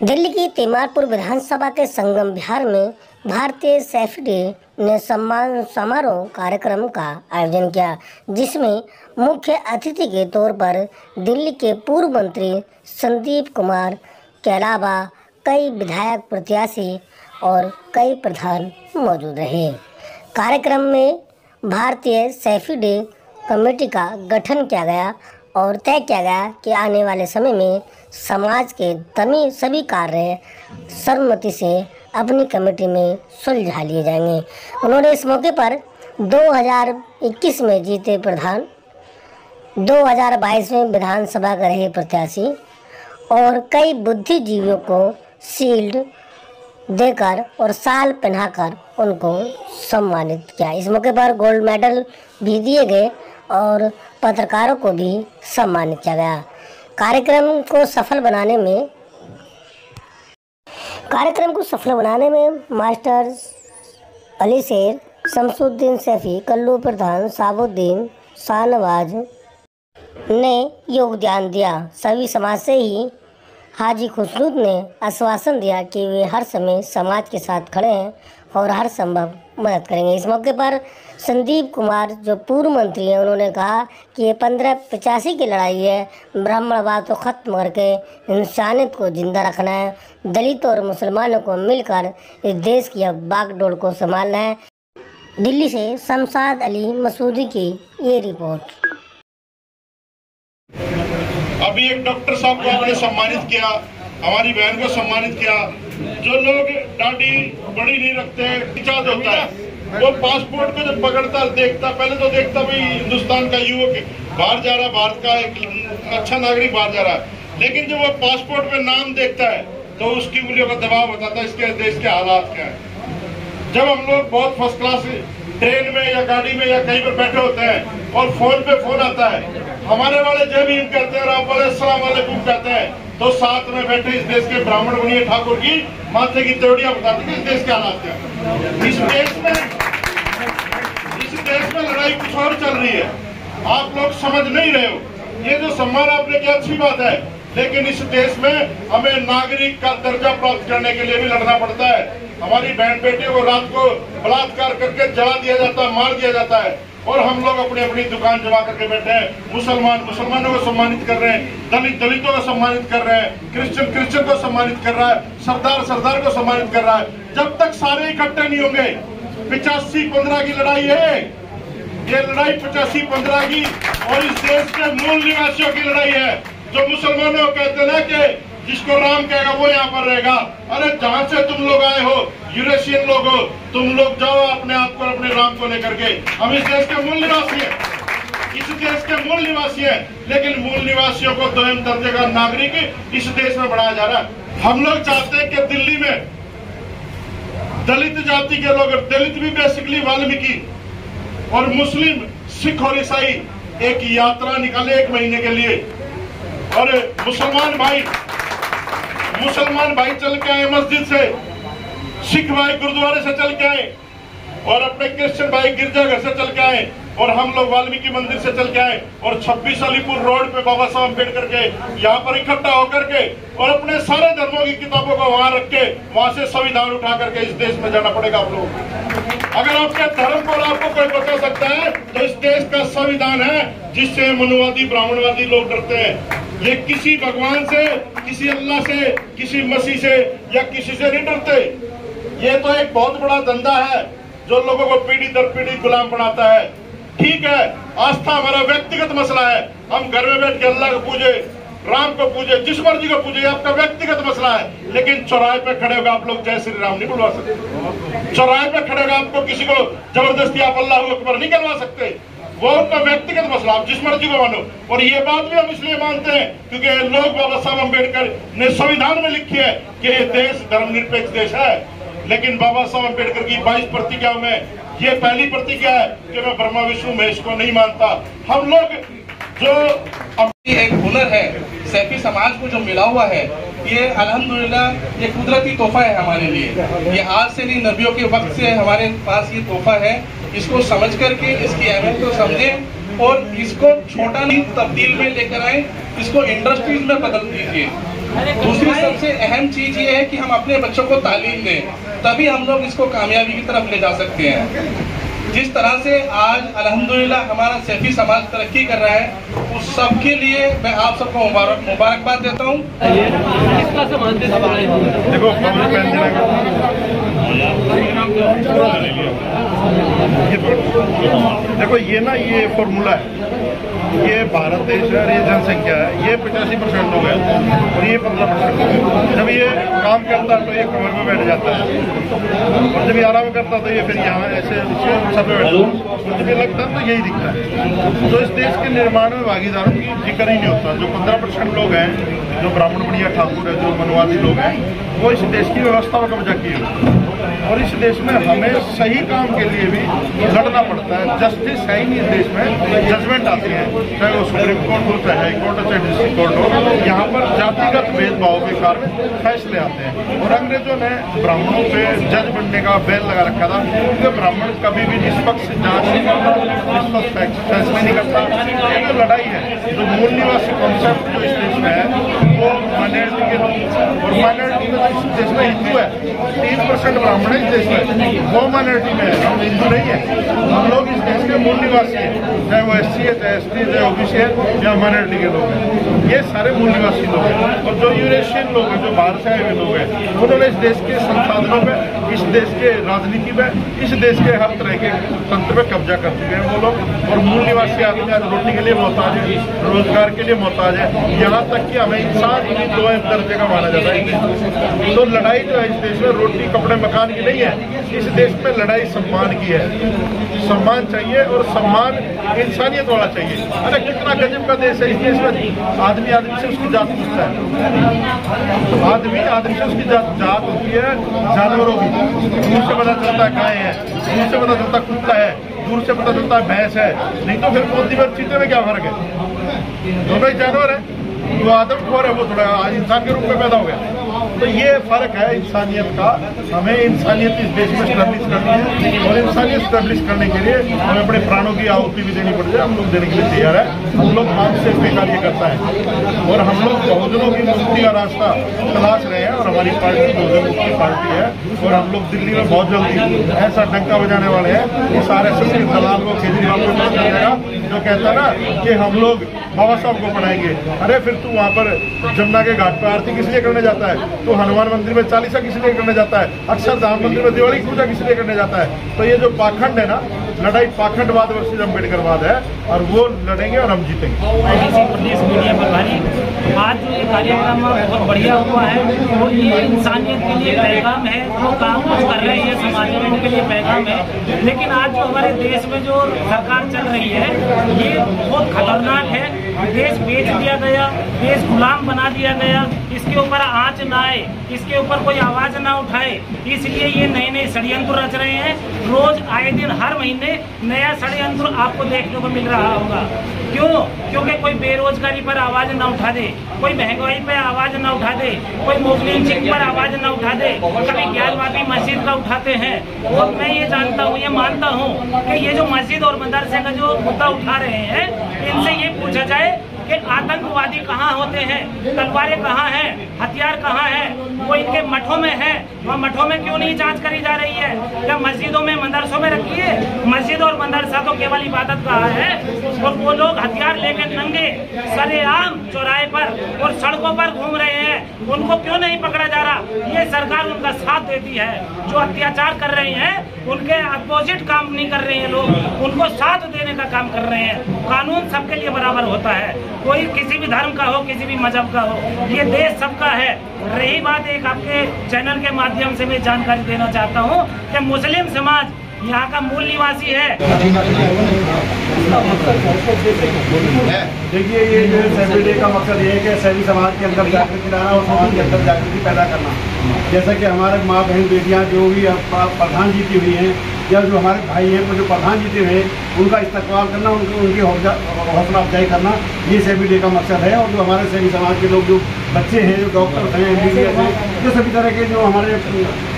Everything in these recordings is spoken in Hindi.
दिल्ली की तिमारपुर विधानसभा के संगम विहार में भारतीय सेफडी ने सम्मान समारोह कार्यक्रम का आयोजन किया, जिसमें मुख्य अतिथि के तौर पर दिल्ली के पूर्व मंत्री संदीप कुमार के अलावा कई विधायक प्रत्याशी और कई प्रधान मौजूद रहे। कार्यक्रम में भारतीय सेफडी कमेटी का गठन किया गया और तय किया गया कि आने वाले समय में समाज के सभी कार्य सर्वमति से अपनी कमेटी में सुलझा लिए जाएंगे। उन्होंने इस मौके पर 2021 में जीते प्रधान, 2022 में विधानसभा के रहे प्रत्याशी और कई बुद्धिजीवियों को शील्ड देकर और शाल पहनाकर उनको सम्मानित किया। इस मौके पर गोल्ड मेडल भी दिए गए और पत्रकारों को भी सम्मानित किया गया। कार्यक्रम को सफल बनाने में मास्टर अली शेर, शमसुद्दीन सैफी, कल्लू प्रधान, साबुद्दीन, शाहनवाज ने योगदान दिया। सभी समाज से ही हाजी खुसरूद ने आश्वासन दिया कि वे हर समय समाज के साथ खड़े हैं और हर संभव मदद करेंगे। इस मौके पर संदीप कुमार जो पूर्व मंत्री हैं, उन्होंने कहा कि ये 1585 की लड़ाई है, ब्राह्मणवाद को खत्म करके इंसानियत को जिंदा रखना है, दलित और मुसलमानों को मिलकर इस देश की अब बागडोर को संभालना है। दिल्ली से शमशाद अली मसूदी की ये रिपोर्ट। अभी एक डॉक्टर साहब को आपने सम्मानित किया, हमारी बहन को सम्मानित किया। जो लोग दाढ़ी बड़ी नहीं रखते हैं, रिचार्ज होता है, वो पासपोर्ट को जब पकड़ता देखता, पहले तो देखता भाई हिंदुस्तान का युवक बाहर जा रहा है, भारत का एक अच्छा नागरिक बाहर जा रहा है, लेकिन जब वो पासपोर्ट पे नाम देखता है तो उसकी उंगलियों का दबाव बताता है इसके देश के हालात क्या है। जब हम लोग बहुत फर्स्ट क्लास ट्रेन में या गाड़ी में या कहीं पर बैठे होते हैं और फोन पे फोन आता है, हमारे वाले जय भीम कहते हैं और आप वाले अस्सलाम वालेकुम कहते हैं, तो साथ में बैठे इस देश के ब्राह्मण बनिए ठाकुर की माथे की त्योड़ियां बताते हैं इस देश के हालात क्या है। इस देश में लड़ाई कुछ और चल रही है, आप लोग समझ नहीं रहे हो। ये जो सम्मान आपने किया अच्छी बात है, लेकिन इस देश में हमें नागरिक का दर्जा प्राप्त करने के लिए भी लड़ना पड़ता है। हमारी बहन बेटियों को रात को बलात्कार करके जला दिया जाता है, मार दिया जाता है, और हम लोग अपनी अपनी दुकान जमा करके बैठे हैं। मुसलमान मुसलमानों को सम्मानित कर रहे हैं, दलित दलितों को सम्मानित कर रहे हैं, क्रिश्चियन क्रिश्चियन को सम्मानित कर रहा है, सरदार सरदार को सम्मानित कर रहा है। जब तक सारे इकट्ठे नहीं होंगे, 85-15 की लड़ाई है ये, लड़ाई 85-15 की, और इस देश के मूल निवासियों की लड़ाई है। जो मुसलमानों कहते ना कि जिसको राम कहेगा वो यहाँ पर रहेगा। अरे जहाँ से तुम लोग आए हो, यूरेशियन लोग हो, तुम लोग जाओ अपने आप को अपने राम को लेकर के। हम इस देश के मूल निवासी हैं, इस देश के मूल निवासी हैं, लेकिन मूल निवासियों को दोयम दर्जे का नागरिक इस देश में बढ़ाया जा रहा है। हम लोग चाहते हैं कि दिल्ली में दलित जाति के लोग, दलित भी बेसिकली वाल्मीकि और मुस्लिम, सिख और ईसाई एक यात्रा निकाले 1 महीने के लिए, और मुसलमान भाई चल के आए मस्जिद से, सिख भाई गुरुद्वारे से चल के आए, और अपने क्रिश्चियन भाई गिरजाघर से चल के आए, और हम लोग वाल्मीकि मंदिर से चल के आए, और 26 अलीपुर रोड पे बाबा साहब अम्बेडकर के यहाँ पर इकट्ठा होकर के, और अपने सारे धर्मों की किताबों को वहां रख के, वहां से संविधान उठा करके इस देश में जाना पड़ेगा आप लोगों को। अगर आपके धर्म को आपको कोई बता सकता है तो इस देश का संविधान है, जिससे मनुवादी ब्राह्मणवादी लोग डरते हैं। ये किसी भगवान से, किसी अल्लाह से, किसी मसीह से या किसी से नहीं डरते। ये तो एक बहुत बड़ा धंधा है जो लोगों को पीढ़ी दर पीढ़ी गुलाम बनाता है। ठीक है, आस्था हमारा व्यक्तिगत मसला है, हम घर में बैठ के अल्लाह को पूजे, राम को पूजे, जिस मर्जी को पूजे, आपका व्यक्तिगत मसला है। लेकिन चौराहे पे खड़े होकर आप लोग जय श्री राम नहीं बुलवा सकते। चौराहे पे खड़े होकर आपको किसी को जबरदस्ती आप अल्लाह अकबर नहीं कहलवा सकते, वो उनका व्यक्तिगत मसला, आप जिस मर्जी को मानो। और ये बात भी हम इसलिए मानते हैं क्योंकि लोग बाबा साहब अम्बेडकर ने संविधान में लिखी है कि ये देश धर्मनिरपेक्ष देश है। लेकिन बाबा साहब अम्बेडकर की 22 प्रतिज्ञाओं में ये पहली प्रतिज्ञा है कि मैं ब्रह्मा विष्णु महेश को नहीं मानता। हम लोग जो एक हुनर है सैफी समाज को जो मिला हुआ है, ये अल्हम्दुलिल्लाह ये कुदरती तोहफा है हमारे लिए। ये आज से नहीं, नबियों के वक्त से हमारे पास ये तोहफा है। इसको समझ करके इसकी अहमियत को समझें और इसको छोटा नहीं तब्दील में लेकर आए, इसको इंडस्ट्रीज में बदल दीजिए। दूसरी सबसे अहम चीज ये है कि हम अपने बच्चों को तालीम दें, तभी हम लोग इसको कामयाबी की तरफ ले जा सकते हैं। जिस तरह से आज अल्हम्दुलिल्लाह हमारा सैफी समाज तरक्की कर रहा है, उस सब के लिए मैं आप सबको मुबारकबाद देता हूँ। देखो ये फॉर्मूला है, ये भारत देश है, ये जनसंख्या है, ये 85% लोग हैं और ये 15%। जब ये काम करता है तो ये कमर में बैठ जाता है, और जब ये आराम करता है तो ये फिर यहाँ ऐसे सर पे बैठता है, और जब ये लगता है तो यही दिखता है। तो इस देश के निर्माण में भागीदारों की जिक्र ही नहीं होता। जो 15% लोग हैं, जो ब्राह्मण बढ़िया ठाकुर है, जो मनवादी लोग हैं, वो इस देश की व्यवस्था में कब्जा किए, और इस देश में हमें सही काम के लिए भी लड़ना पड़ता है। जस्टिस है ही नहीं इस देश में, जजमेंट आती है, चाहे वो सुप्रीम कोर्ट हो, चाहे हाई कोर्ट हो, चाहे डिस्ट्रिक्ट कोर्ट हो, यहाँ पर जातिगत भेदभाव के कारण फैसले आते हैं। और अंग्रेजों ने ब्राह्मणों पे जज बनने का बैन लगा रखा था, क्योंकि ब्राह्मण कभी भी निष्पक्ष जांच नहीं करता, निष्पक्ष फैसले नहीं करता। ये जो लड़ाई है, जो मूल निवासी कॉन्सेप्ट जो इस देश में है, वो माइनॉरिटी के और माइनॉरिटी में इस देश में हिंदू है, 3% ब्राह्मण है इस देश में, वो माइनॉरिटी में है, हम हिंदू नहीं है। हम लोग इस देश के मूल निवासी हैं, चाहे वो SC है, चाहे ST, चाहे OBC है, या माइनॉरिटी के लोग हैं, ये सारे मूल निवासी लोग हैं। और जो यूरेशियन लोग हैं, जो बाहर से आए हुए लोग हैं, उन्होंने इस देश के संसाधनों पे, इस देश के राजनीति पे, इस देश के हर तरह के तंत्र पे कब्जा कर चुके हैं वो लोग। और मूल निवासी आदमी आज रोटी के लिए मोहताज है, रोजगार के लिए मोहताज है, यहाँ तक कि हमें इंसान भी 2 दर्जे का माना जाता है। तो लड़ाई जो है इस देश में रोटी कपड़े मकान की नहीं है, इस देश में लड़ाई सम्मान की है। सम्मान चाहिए, और सम्मान इंसानियत वाला चाहिए। अरे कितना गजब का देश है इस देश में, आदमी आदमी से उसकी जात पूछता है, आदमी आदमी से उसकी जात होती है। जानवरों की दूर से पता चलता है गाय है, दूर से पता चलता कुत्ता है, दूर से पता चलता है भैंस है, नहीं तो फिर मोती और चीते में क्या फर्क है? दोनों ही जानवर है। जो आदमखोर है वो थोड़ा आज इंसान के रूप में पैदा हो गया। तो ये फर्क है इंसानियत का। हमें इंसानियत इस देश में स्टैब्लिश करनी है, और इंसानियत स्टैब्लिश करने के लिए हमें अपने प्राणों की आहुति भी देनी पड़ जाए। हम लोग देने के लिए तैयार है। हम लोग हाथ से बेकार ये करता है, और हम लोग बहुजनों की मुक्ति का रास्ता तलाश रहे हैं, और हमारी पार्टी बहुजन मुक्ति पार्टी है। और हम लोग दिल्ली में बहुत जल्दी ऐसा डंका बजाने वाले हैं, इस RSS के दलाल को, केजरीवाल को पता चलेगा, जो कहता ना कि हम लोग बाबा साहब को पढ़ाएंगे। अरे फिर तू वहाँ पर जमुना के घाट पर आरती किस लिए करने जाता है? तो हनुमान मंदिर में चालीसा किस लिए करने जाता है? अक्षरधाम मंदिर में दिवाली पूजा किस लिए करने जाता है? तो ये जो पाखंड है ना, लड़ाई पाखंडवाद वर्सेस अम्बेडकरवाद है, और वो लड़ेंगे और हम जीतेंगे। प्रदेश मीडिया प्रभारी, आज जो ये कार्यक्रम बहुत बढ़िया हुआ है, और ये इंसानियत के लिए पैगाम है, जो काम कर रहे हैं समाज में उनके लिए पैगाम है। लेकिन आज जो हमारे देश में जो सरकार चल रही है, ये बहुत खतरनाक है। देश बेच दिया गया, देश गुलाम बना दिया गया, इसके ऊपर आंच ना आए, इसके ऊपर कोई आवाज ना उठाए, इसलिए ये नए नए षड्यंत्र रच रहे हैं। रोज आए दिन हर महीने नया षड्यंत्र आपको देखने को मिल रहा होगा। क्यों? क्योंकि कोई बेरोजगारी पर आवाज ना उठा दे, कोई महंगाई पर आवाज ना उठा दे, कोई मुस्लिम चिक पर आवाज ना उठा दे, कभी ज्ञानवापी मस्जिद का उठाते हैं। और मैं ये जानता हूँ, ये मानता हूँ कि ये जो मस्जिद और मदरसे का जो मुद्दा उठा रहे हैं, इनसे ये पूछा जाए कि आतंकवादी कहाँ होते हैं, तलवारें कहाँ हैं, हथियार कहाँ हैं? वो इनके मठों में है। वहाँ मठों में क्यों नहीं जांच करी जा रही है? क्या मस्जिदों में, मदरसों में रखी है? मस्जिद और मदरसा तो केवल इबादत का है, और वो लोग हथियार लेकर नंगे सरेआम चौराहे पर और सड़कों पर घूम रहे हैं, उनको क्यों नहीं पकड़ा जा रहा? ये सरकार उनका साथ देती है। जो अत्याचार कर रहे हैं उनके अपोजिट काम नहीं कर रहे हैं लोग, उनको साथ देने का काम कर रहे हैं। कानून सबके लिए बराबर होता है, कोई किसी भी धर्म का हो, किसी भी मजहब का हो, ये देश सबका है। रही बात, एक आपके चैनल के माध्यम से मैं जानकारी देना चाहता हूँ कि मुस्लिम समाज यहाँ का मूल निवासी है। देखिए, ये जो सैफी डे का मकसद ये है कि सभी समाज के अंदर जागृति लाना और समाज के अंदर जागृति पैदा करना। जैसा कि हमारे माँ बहन बेटियाँ जो भी प्रधान जीती हुई हैं, या जो हमारे भाई हैं वो जो प्रधान जीते हुए, उनका इस्तकबाल करना, उनकी हौसला अफजाई करना, ये सैफी डे का मकसद है। और जो हमारे सभी समाज के लोग जो बच्चे हैं, जो डॉक्टर्स हैं, इंजीनियर्स हैं, जो सभी तरह के जो हमारे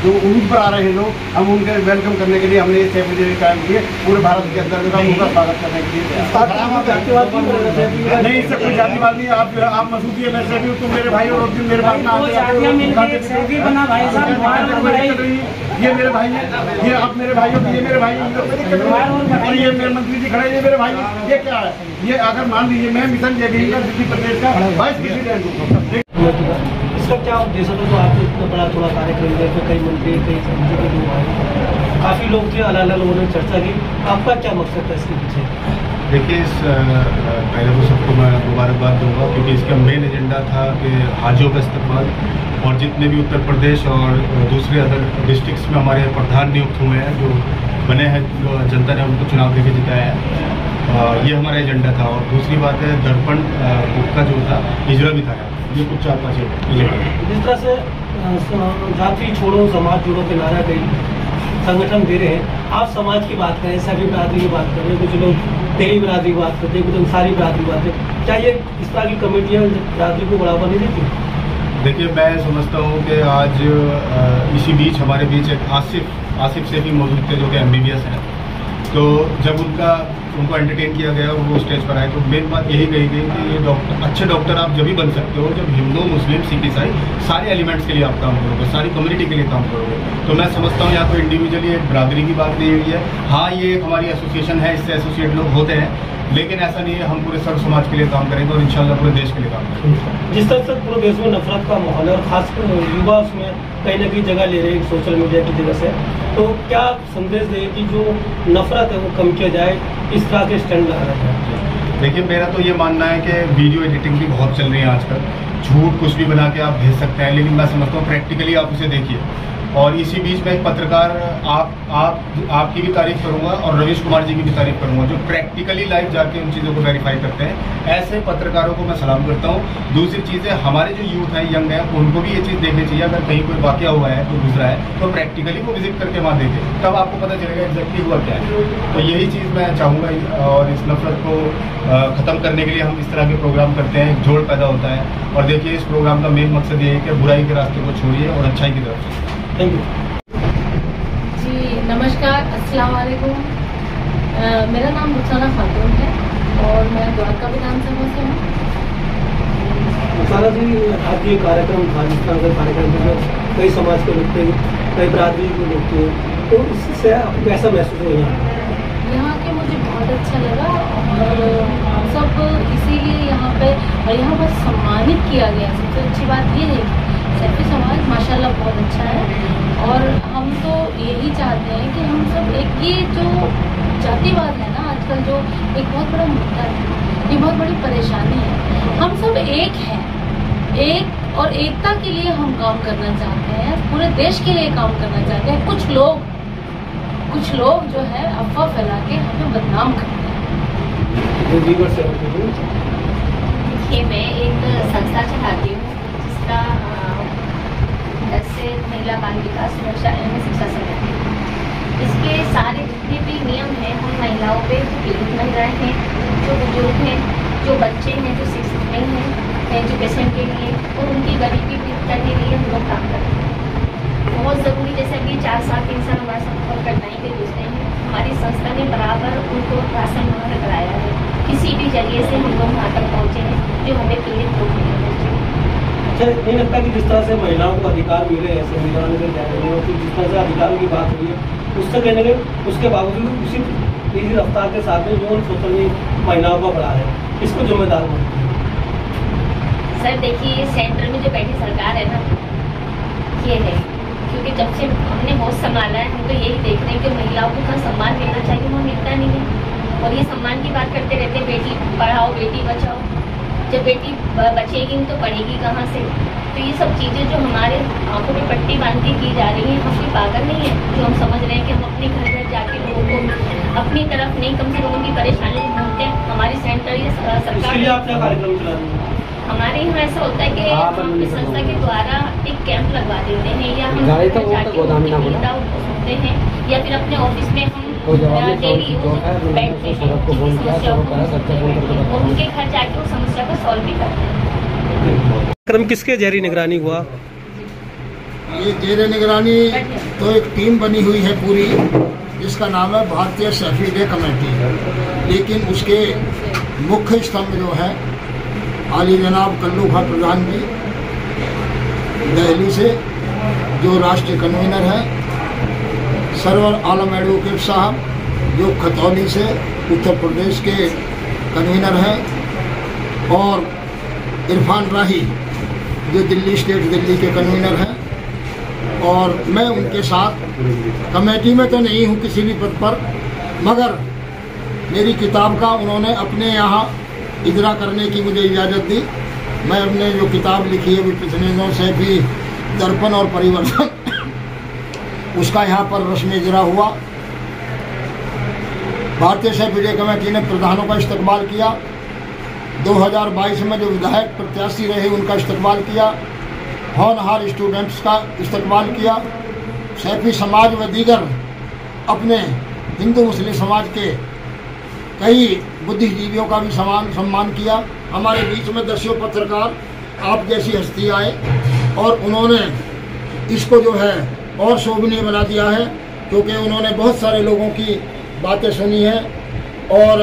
जो उम्मीद पर आ रहे हैं लोग, हम उनके वेलकम करने के लिए हमने ये सेफ डे कायम किए पूरे भारत के अंदर उनका स्वागत करने के लिए। नहीं, इससे कोई जातिवाद नहीं। आप मसूदी है, मैं सैफी हूँ, तुम मेरे भाई और उस दिन मेरे पास में आते ये मेरे भाई है, ये आप मेरे भाई हो, ये मेरे भाई हैं, और ये मेरे मंत्री जी खड़े, ये मेरे भाई हैं। ये क्या है? ये अगर मान लीजिए मैं मिशन जयवीर का दिल्ली प्रदेश का वाइस प्रेसिडेंट हूँ, इसका क्या उद्देश्य था? तो आपने इतना बड़ा थोड़ा कार्यक्रम किया, तो कई मंत्री, कई समिति के लोग आए, काफ़ी लोग थे, अलग अलग लोगों ने चर्चा की। आपका क्या मकसद था इसके पीछे? देखिए, पहले तो सबको मैं मुबारकबाद दूंगा, क्योंकि इसका मेन एजेंडा था कि हाजियों का इस्तेमाल, और जितने भी उत्तर प्रदेश और दूसरे अदर डिस्ट्रिक्ट्स में हमारे प्रधान नियुक्त हुए हैं, जो बने हैं, जो जनता ने उनको चुनाव देके जिताया है, ये हमारा एजेंडा था। और दूसरी बात है, दर्पण बुक का जो था हिजरा भी था, ये कुछ 4-5 एजेंडा। जिस तरह से जाति छोड़ो समाज जोड़ो के नारा कई संगठन दे रहे हैं, आप समाज की बात करें, सभी बिरादरी की बात करें, कुछ लोग तेली बिरादरी की बात करते हैं, कुछ अंसारी बिरादरी की बात है, क्या ये इस तरह की कमेटियाँ बिरादरी को बढ़ावा नहीं देती? देखिए, मैं समझता हूँ कि आज इसी बीच हमारे बीच एक आसिफ से भी मौजूद थे, जो कि MBBS हैं। तो जब उनको एंटरटेन किया गया और वो स्टेज पर आए, तो मेन बात यही कही गई कि ये अच्छे डॉक्टर आप जब भी बन सकते हो जब हिंदू, मुस्लिम, सिख, ईसाई सारे एलिमेंट्स के लिए आप काम करोगे, सारी कम्युनिटी के लिए काम करोगे। तो मैं समझता हूँ यहाँ तो इंडिविजुअली एक बरादरी की बात नहीं हुई है। हाँ, ये हमारी एसोसिएशन है, इससे एसोसिएट लोग होते हैं, लेकिन ऐसा नहीं है हम पूरे सर्व समाज के लिए काम करेंगे और इंशाल्लाह पूरे देश के लिए काम करेंगे। जिस तरह से पूरे देश में नफरत का माहौल है और खासकर युवा उसमें कहीं ना कहीं जगह ले रहे हैं सोशल मीडिया की जगह से, तो क्या संदेश दें कि जो नफरत है वो कम किया जाए, इस तरह के स्टैंड लगाया जाए? देखिए, मेरा तो ये मानना है कि वीडियो एडिटिंग भी बहुत चल रही है आजकल, झूठ कुछ भी बना के आप भेज सकते हैं, लेकिन मैं समझता हूँ प्रैक्टिकली आप उसे देखिए। और इसी बीच में एक पत्रकार आपकी भी तारीफ करूंगा और रवीश कुमार जी की भी तारीफ करूंगा, जो प्रैक्टिकली लाइव जाके उन चीज़ों को वेरीफाई करते हैं। ऐसे पत्रकारों को मैं सलाम करता हूं। दूसरी चीज़ है, हमारे जो यूथ है, यंग है, उनको भी ये चीज़ देखनी चाहिए। अगर कहीं कोई वाकया हुआ है, कोई दूसरा है, तो प्रैक्टिकली वो विजिट करके वहाँ देखे, तब आपको पता चलेगा एग्जैक्टली हुआ क्या है। तो यही चीज़ मैं चाहूँगा, और इस नफरत को ख़त्म करने के लिए हम इस तरह के प्रोग्राम करते हैं, एक जोड़ पैदा होता है। और देखिए, इस प्रोग्राम का मेन मकसद ये है कि बुराई के रास्ते को छोड़िए और अच्छाई की तरफ। थैंक यू जी, नमस्कार, अस्सलाम वालेकुम। मेरा नाम रुखसाना खातून है और मैं द्वारका विधानसभा से हूँ। सारा जी, आज ये कार्यक्रम था, जिस तरह का कार्यक्रम में कई समाज के लोग थे, कई बिरादरी के लोग थे, तो इससे आपको कैसा महसूस हो? यहाँ के मुझे बहुत अच्छा लगा और सब इसीलिए यहाँ पर सम्मानित किया गया। सबसे अच्छी बात ये है कि सैफी समाज माशाल्लाह बहुत अच्छा है, और हम तो यही चाहते हैं कि हम सब एक, ये जो जातिवाद है ना आजकल, जो एक बहुत बड़ा मुद्दा है, ये बहुत बड़ी परेशानी है। हम सब एक हैं, एक और एकता के लिए हम काम करना चाहते हैं, पूरे देश के लिए काम करना चाहते हैं। कुछ लोग जो है अफवाह फैला के हमें बदनाम करते हैं। देखिए, मैं एक संस्था चलाती हूँ जिसका से महिला बाल विकास सुरक्षा एवं शिक्षा समिति। इसके सारे जितने भी नियम हैं उन महिलाओं पे, जो पीड़ित महिलाएं हैं, जो बुजुर्ग हैं, जो बच्चे हैं, जो शिक्षित नहीं हैं, एजुकेशन के लिए और उनकी गरीबी दूर करने के लिए हम लोग काम करते हैं। बहुत ज़रूरी, जैसे कि 4 साल 3 साल हमारे साथ बहुत कठिनाई के गुजरे हैं, हमारी संस्था ने बराबर उनको राशन मुहैया कराया है। किसी भी जरिए से हम लोग वहाँ तक पहुँचे हैं जो हमें पीड़ित लोग नहीं पहुँचे। अच्छा, नहीं लगता कि जिस तरह से महिलाओं को अधिकार मिले हैं संविधान के दायरे में, और जिस तरह से अधिकारों की बात हुई है, उससे कहने के उसके बावजूद उसी तेजी रफ्तार के साथ में जो शोषण महिलाओं का बढ़ा है, इसको जिम्मेदार मानते हैं? सर देखिए, सेंटर में जो बैठी सरकार है ना, ये है, क्योंकि जब से हमने होश संभाला है, हम तो यही देख रहे हैं कि महिलाओं को का सम्मान मिलना चाहिए, वो मिलता नहीं है। और ये सम्मान की बात करते रहते हैं, बेटी पढ़ाओ, बेटी बचाओ। जब बेटी बचेगी तो पढ़ेगी कहाँ से? तो ये सब चीज़ें जो हमारे आंखों में पट्टी बांध के की जा रही हैं, हम कोई पागल नहीं है जो हम समझ रहे हैं कि हम अपने घर घर जाके लोगों को अपनी तरफ नहीं, कम से कम उनकी परेशानी ढूंढते हैं। हमारी सेंटर ये सरकार हमारे यहाँ ऐसा होता है कि हम अपनी संस्था के द्वारा एक कैंप लगवा देते हैं, या हम जाके सुनते हैं, या फिर अपने ऑफिस में हम डेली बैठते हैं, समस्याओं को और उनके घर जाके उस समस्या को सॉल्व भी करते हैं। क्रम किसके जेरी निगरानी हुआ? ये जेरे निगरानी तो एक टीम बनी हुई है पूरी, जिसका नाम है भारतीय सैफी डे कमेटी, लेकिन उसके मुख्य स्तंभ जो है आली जनाब कल्लू खां प्रधान जी दिल्ली से, जो राष्ट्रीय कन्वीनर है, सरवर आलम एडवोकेट साहब जो खतौली से उत्तर प्रदेश के कन्वीनर हैं, और इरफान राही जो दिल्ली स्टेट दिल्ली के कन्वीनर हैं, और मैं उनके साथ कमेटी में तो नहीं हूँ किसी भी पद पर, मगर मेरी किताब का उन्होंने अपने यहाँ इजरा करने की मुझे इजाज़त दी। मैं अपने जो किताब लिखी है विपिन से भी दर्पण और परिवर्तन, उसका यहाँ पर रस्मी इजरा हुआ। भारतीय सैफी डे कमेटी ने प्रधानों का इस्तकबाल किया, 2022 में जो विधायक प्रत्याशी रहे उनका इस्तकबाल किया, होनहार स्टूडेंट्स का इस्तकबाल किया, सैफी समाज व दीगर अपने हिंदू मुस्लिम समाज के कई बुद्धिजीवियों का भी सम्मान किया। हमारे बीच में दसियों पत्रकार आप जैसी हस्ती आए और उन्होंने इसको जो है और शोभनीय बना दिया है, क्योंकि उन्होंने बहुत सारे लोगों की बातें सुनी है और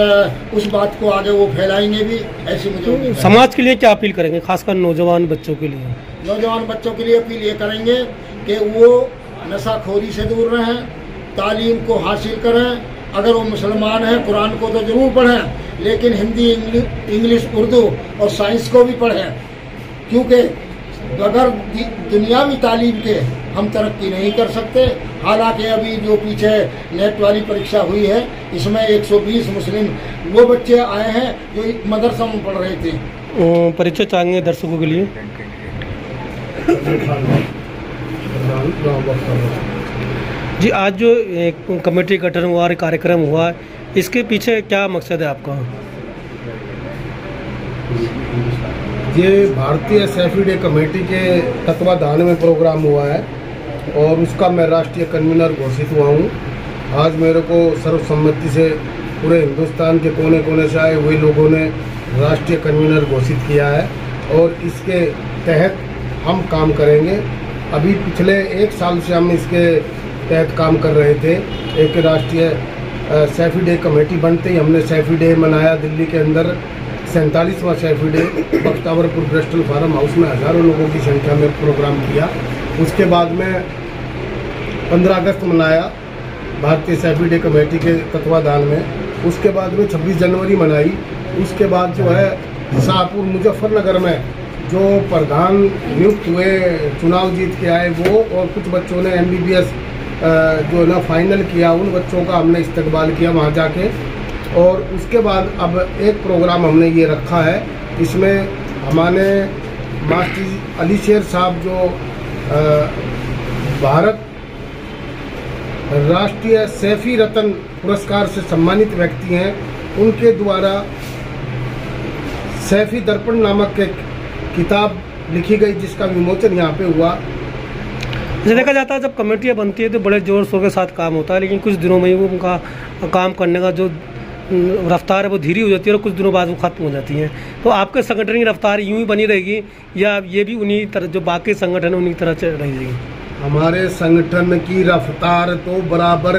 उस बात को आगे वो फैलाएंगे भी, ऐसी मुझे। समाज के लिए क्या अपील करेंगे, खासकर नौजवान बच्चों के लिए? नौजवान बच्चों के लिए अपील ये करेंगे कि वो नशाखोरी से दूर रहें, तालीम को हासिल करें। अगर वो मुसलमान हैं कुरान को तो जरूर पढ़ें, लेकिन हिंदी, इंग्लिश, उर्दू और साइंस को भी पढ़ें, क्योंकि बगैर दुनियावी तालीम के हम तरक्की नहीं कर सकते। हालांकि अभी जो पीछे नेट वाली परीक्षा हुई है, इसमें 120 मुस्लिम वो बच्चे आए हैं जो मदरसा में पढ़ रहे थे। परीक्षा चाहेंगे दर्शकों के लिए? जी, आज जो एक कमेटी गठन हुआ और कार्यक्रम हुआ, इसके पीछे क्या मकसद है आपका? ये भारतीय सैफी डे कमेटी के तत्वाधान में प्रोग्राम हुआ है और उसका मैं राष्ट्रीय कन्वीनर घोषित हुआ हूँ। आज मेरे को सर्वसम्मति से पूरे हिंदुस्तान के कोने कोने से आए हुए लोगों ने राष्ट्रीय कन्वीनर घोषित किया है और इसके तहत हम काम करेंगे। अभी पिछले 1 साल से हम इसके तहत काम कर रहे थे। एक राष्ट्रीय सैफी डे कमेटी बनते ही हमने सैफी डे मनाया दिल्ली के अंदर, 47वां Saifi day Bakhtawarpur Bristol farm house में हज़ारों लोगों की संख्या में प्रोग्राम किया। उसके बाद में 15 अगस्त मनाया भारतीय सैफी डे कमेटी के तत्वाधान में। उसके बाद में 26 जनवरी मनाई। उसके बाद जो है शाहपुर मुजफ्फरनगर में जो प्रधान नियुक्त हुए, चुनाव जीत के आए वो, और कुछ बच्चों ने MBBS जो ना फाइनल किया, उन बच्चों का हमने इस्तकबाल किया वहाँ जाके। और उसके बाद अब एक प्रोग्राम हमने ये रखा है, इसमें हमारे मास्टर अली शेर साहब जो भारत राष्ट्रीय सैफी रत्न पुरस्कार से सम्मानित व्यक्ति हैं, उनके द्वारा सैफी दर्पण नामक एक किताब लिखी गई जिसका विमोचन यहाँ पे हुआ। जैसे देखा जाता है जब कमेटियाँ बनती है तो बड़े जोर शोर के साथ काम होता है, लेकिन कुछ दिनों में ही वो उनका काम करने का जो रफ्तार है वो धीरे हो जाती है और कुछ दिनों बाद वो खत्म हो जाती है। तो आपके संगठन की रफ्तार यूं ही बनी रहेगी या ये भी उन्हीं तरह जो बाकी संगठन उन्हीं तरह चल रहेगी? हमारे संगठन की रफ्तार तो बराबर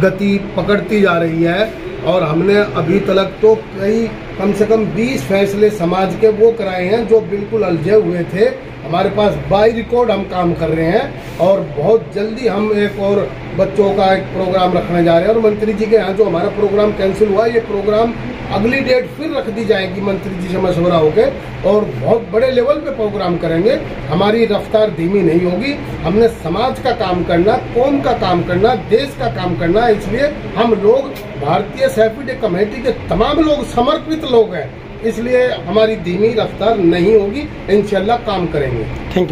गति पकड़ती जा रही है और हमने अभी तक तो कम से कम 20 फैसले समाज के वो कराए हैं जो बिल्कुल उलझे हुए थे। हमारे पास बाय रिकॉर्ड हम काम कर रहे हैं और बहुत जल्दी हम एक और बच्चों का एक प्रोग्राम रखने जा रहे हैं। और मंत्री जी के यहाँ जो हमारा प्रोग्राम कैंसिल हुआ, ये प्रोग्राम अगली डेट फिर रख दी जाएगी मंत्री जी से मशवरा होकर और बहुत बड़े लेवल पे प्रोग्राम करेंगे। हमारी रफ्तार धीमी नहीं होगी। हमने समाज का काम करना, कौम का काम करना, देश का काम करना, इसलिए हम लोग भारतीय सैफी डे कमेटी के तमाम लोग समर्पित लोग हैं, इसलिए हमारी धीमी रफ्तार नहीं होगी, इंशाल्लाह काम करेंगे। Thank you.